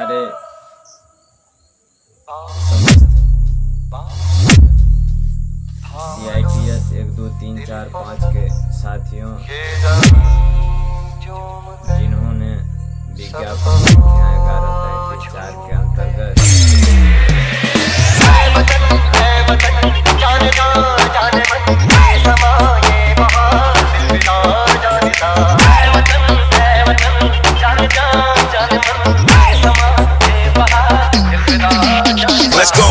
हमारे समस्त CITS 1 2 3 4 5 के साथियों, जिन्होंने विज्ञापन संख्या 1133 4 के अंतर्गत Let's go.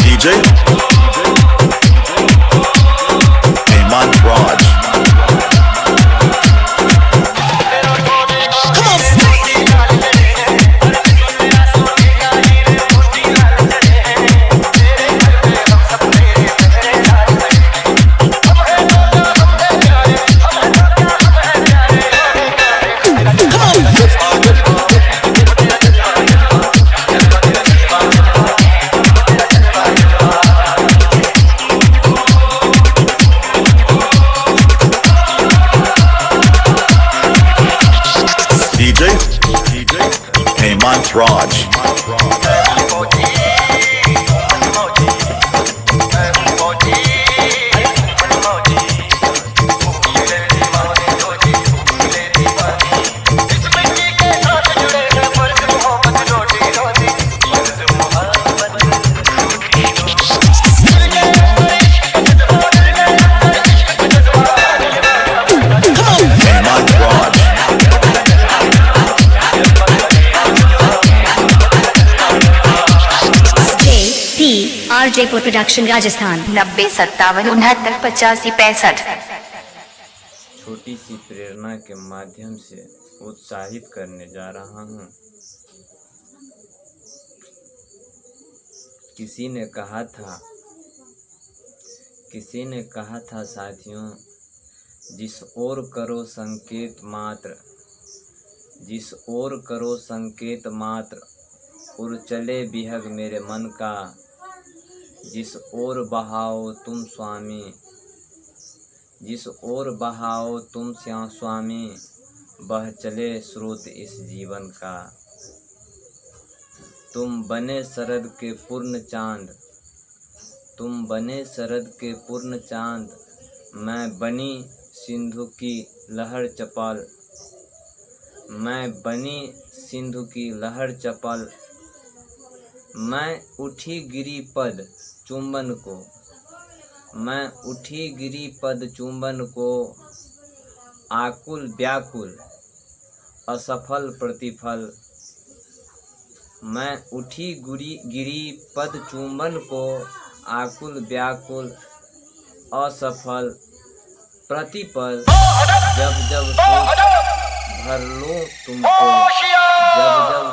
DJ Heyman Raj. DJ Heyman Raj. RJ production Rajasthan 9057598565। छोटी सी प्रेरणा के माध्यम से उत्साहित करने जा रहा हूँ। किसी ने कहा था साथियों, जिस ओर करो संकेत मात्र उड़ चले विहग मेरे मन का। जिस ओर बहाओ तुम श्याम स्वामी, बह चले स्रोत इस जीवन का। तुम बने शरद के पूर्ण चांद, मैं बनी सिंधु की लहर चपल। मैं उठी गिरी पद चुंबन को, आकुल व्याकुल असफल प्रतिफल। मैं उठी गिरी पद चुंबन को, आकुल व्याकुल असफल प्रतिफल। जब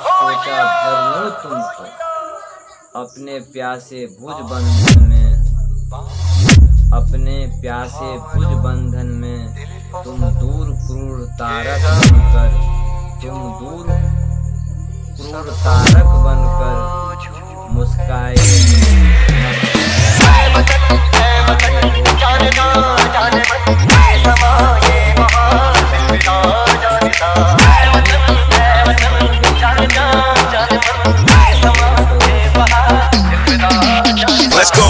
सोचा भर लूं तुमको, अपने प्यासे भुज बंधन में। तुम दूर क्रूर तारक बनकर मुस्काए। Let's go.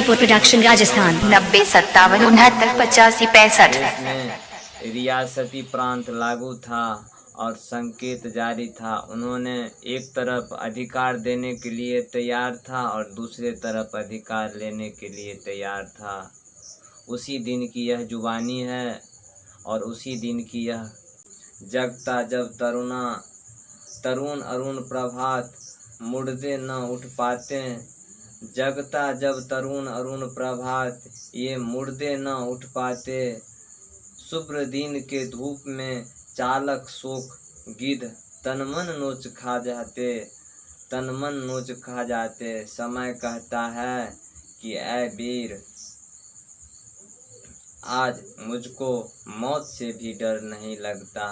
Jaipur production Rajasthan. 9057698565। देश में रियासती प्रांत लागू था और संकेत जारी था। उन्होंने एक तरफ अधिकार देने के लिए तैयार था और दूसरे तरफ अधिकार लेने के लिए तैयार था। उसी दिन की यह जुबानी है और उसी दिन की यह जगता जब तरुण अरुण प्रभात मुड़दे न उठ पाते। जगता जब तरुण अरुण प्रभात ये मुड़दे न उठ पाते। शुभ्र दिन के धूप में चालक शोक गिद्ध तनमन नोच खा जाते। समय कहता है कि ऐ वीर, आज मुझको मौत से भी डर नहीं लगता।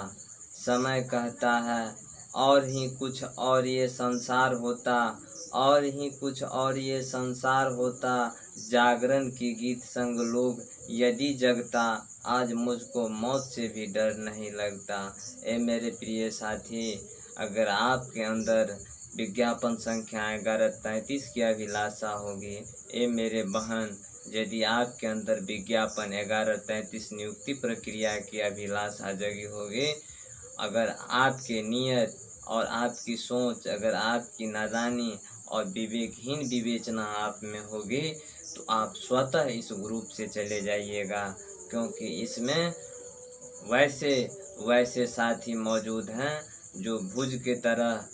समय कहता है और ही कुछ और ये संसार होता, और ही कुछ और ये संसार होता। जागरण की गीत संग लोग यदि जगता, आज मुझको मौत से भी डर नहीं लगता। ए मेरे प्रिय साथी, अगर आपके अंदर विज्ञापन संख्या 1133 की अभिलाषा होगी, ए मेरे बहन, यदि आपके अंदर विज्ञापन 1133 नियुक्ति प्रक्रिया की अभिलाषा जगी होगी, अगर आपके नियत और आपकी सोच, अगर आपकी नादानी और विवेकहीन विवेचना आप में होगी, तो आप स्वतः इस ग्रुप से चले जाइएगा, क्योंकि इसमें वैसे साथी मौजूद हैं जो भुज के तरह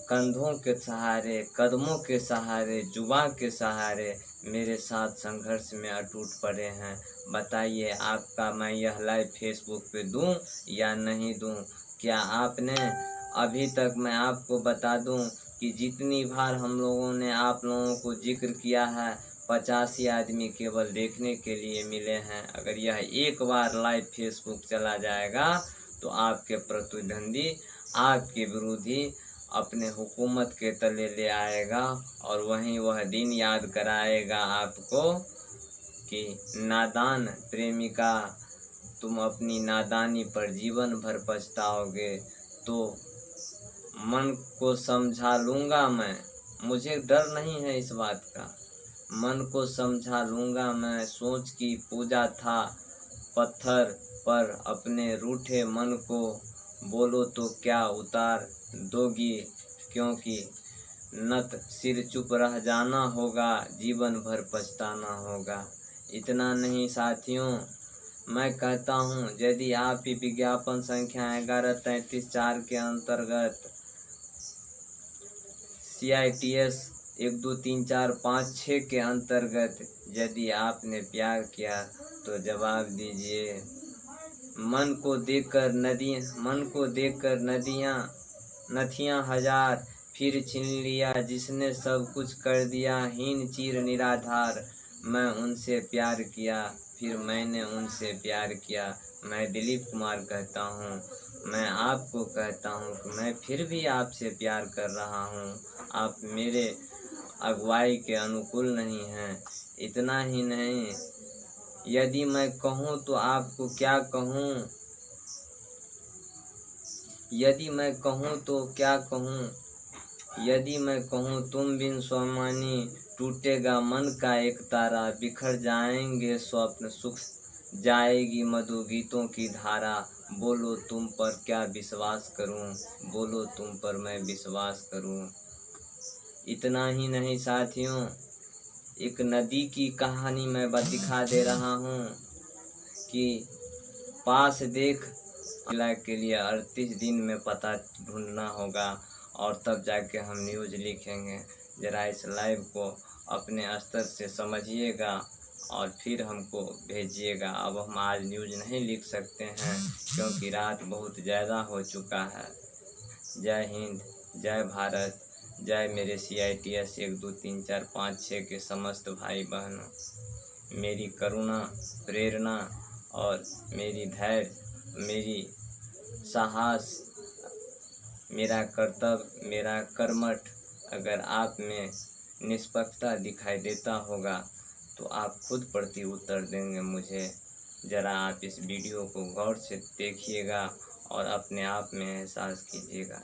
कंधों के सहारे, कदमों के सहारे, जुबान के सहारे मेरे साथ संघर्ष में अटूट पड़े हैं। बताइए, आपका मैं यह लाइव फेसबुक पे दूं या नहीं दूं? क्या आपने अभी तक, मैं आपको बता दूं कि जितनी बार हम लोगों ने आप लोगों को जिक्र किया है, 85 आदमी केवल देखने के लिए मिले हैं। अगर यह एक बार लाइव फेसबुक चला जाएगा तो आपके प्रतिद्वंदी, आपके विरोधी अपने हुकूमत के तले ले आएगा और वहीं वह दिन याद कराएगा आपको कि नादान प्रेमिका, तुम अपनी नादानी पर जीवन भर पछताओगे। तो मन को समझा लूँगा मैं, मुझे डर नहीं है इस बात का। मन को समझा लूँगा मैं, सोच की पूजा था पत्थर पर अपने रूठे मन को। बोलो तो क्या उतार दोगी, क्योंकि नत सिर चुप रह जाना होगा, जीवन भर पछताना होगा। इतना नहीं साथियों, मैं कहता हूँ, यदि आप ही विज्ञापन संख्या 1133-4 के अंतर्गत CITS 1 2 3 4 5 6 के अंतर्गत यदि आपने प्यार किया तो जवाब दीजिए। मन को देखकर नदियाँ हजार, फिर छीन लिया जिसने सब कुछ कर दिया हीन चीर निराधार। मैं उनसे प्यार किया, फिर मैंने उनसे प्यार किया। मैं दिलीप कुमार कहता हूँ, मैं आपको कहता हूँ कि मैं फिर भी आपसे प्यार कर रहा हूँ। आप मेरे अगुवाई के अनुकूल नहीं हैं। इतना ही नहीं, यदि मैं कहूँ तो आपको क्या कहूँ, यदि मैं कहूँ तो क्या कहूँ, यदि मैं कहूँ तुम बिन स्वामानी टूटेगा मन का एक तारा, बिखर जाएंगे स्वप्न सुख जाएगी मधु गीतों की धारा। बोलो तुम पर क्या विश्वास करूं, बोलो तुम पर मैं विश्वास करूं। इतना ही नहीं साथियों, एक नदी की कहानी मैं दिखा दे रहा हूं कि पास देख के लिए 38 दिन में पता ढूंढना होगा और तब जाके हम न्यूज़ लिखेंगे। ज़रा इस लाइव को अपने स्तर से समझिएगा और फिर हमको भेजिएगा। अब हम आज न्यूज़ नहीं लिख सकते हैं क्योंकि रात बहुत ज़्यादा हो चुका है। जय हिंद, जय भारत, जय मेरे CITS 1 2 3 4 5 6 के समस्त भाई बहनों। मेरी करुणा, प्रेरणा और मेरी धैर्य, मेरी साहस, मेरा कर्तव्य, मेरा कर्मठ अगर आप में निष्पक्षता दिखाई देता होगा तो आप खुद प्रति उत्तर देंगे मुझे। ज़रा आप इस वीडियो को गौर से देखिएगा और अपने आप में एहसास कीजिएगा।